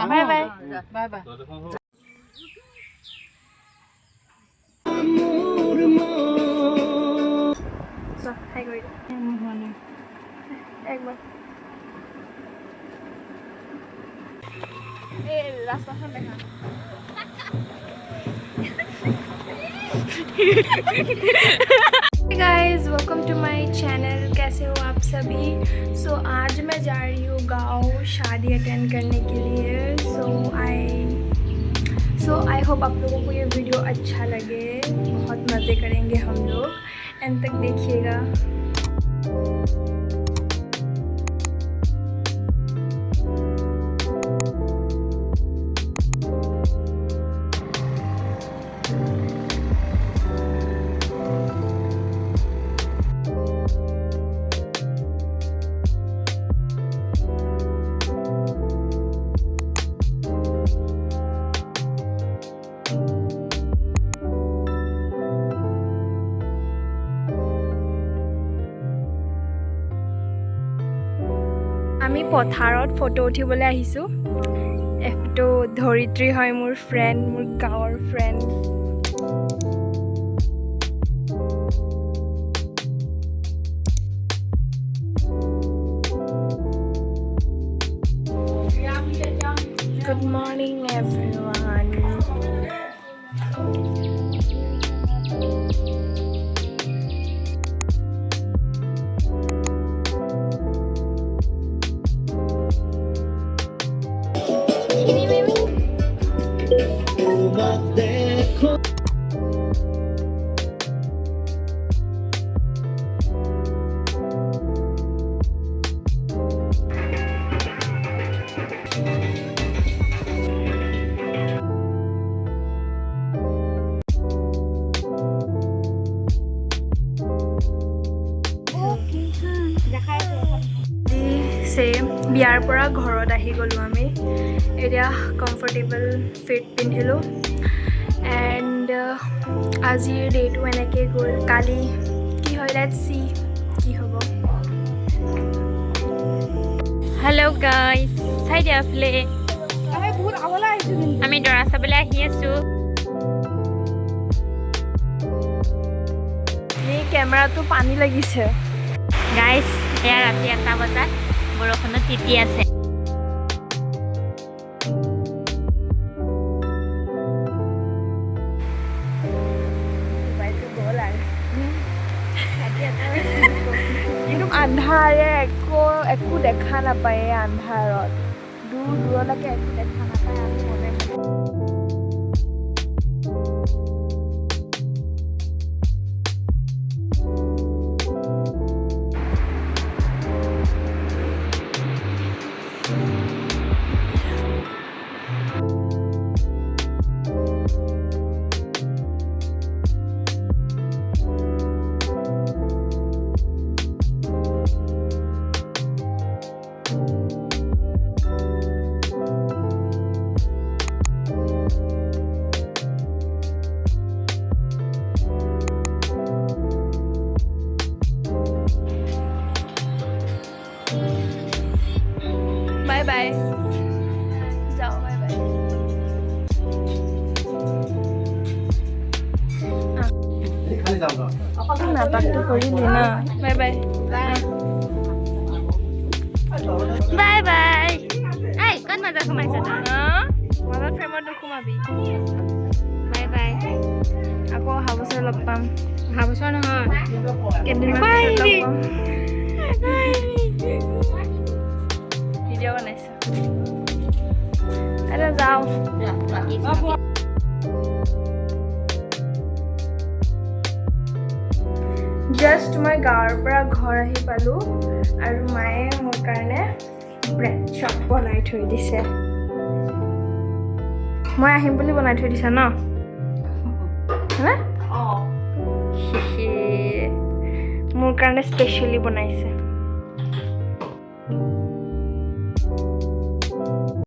Bye bye. Bye bye. So, hi guys. একবার এই রাস্তাখন দেখা Hey guys, welcome to my channel. कैसे हो आप सभी? So आज मैं जा रही हूँ गाँव शादी अटेंड करने के लिए. So I hope आप लोगों को ये वीडियो अच्छा लगे. बहुत मज़े करेंगे हम लोग. एंड तक देखिएगा. আমি পথাৰত ফটো উঠিবলৈ আহিছোঁ. এইটো ধৰিত্ৰী হয়, মোৰ ফ্ৰেণ্ড, মোৰ গাঁৱৰ ফ্ৰেণ্ড. Good morning everyone. বিয়াৰ পৰা ঘৰত আহি গ'লোঁ আমি. এতিয়া কমফৰ্টেবল ফিট পিন্ধিলোঁ. এণ্ড আজিৰ ডে'টো এনেকৈ গ'ল. কালি কি হয়, লেটছ চি কি হ'ব. হেল্ল' গাইজ, চাই দিয়া আছিলে আমি দৰা চাবলৈ আহি আছোঁ. এই কেমেৰাটো পানী লাগিছে গাইজ. এয়া ৰাতি 1টা বজাত বৰষুণত তিতি আছে. একদম আন্ধাৰে একো দেখা নাপায়. আন্ধাৰত দূৰলৈকে একো দেখা নাপায়. আমি মনে বাই বাই. যাওঁ, বাই বাই. নাটকটো কৰিলি ন. Bye bye. Bye bye. এই ক'ত মাজত সোমাইছ তই? মাজত ফ্ৰেমত নোসোমাবি. Bye bye. আকৌ অহা বছৰ লগ পাম. অহা বছৰ নহয়, কেইদিনমান পিছত লগ পাম. ভিডিঅ' বনাইছোঁ. এতিয়া যাওঁ. জাষ্ট মই গাঁৱৰ পৰা ঘৰ আহি পালোঁ আৰু মায়ে মোৰ কাৰণে ব্ৰেড চপ বনাই থৈ দিছে. মই আহিম বুলি বনাই থৈ দিছা ন? মোৰ কাৰণে স্পেচিয়েলি বনাইছে.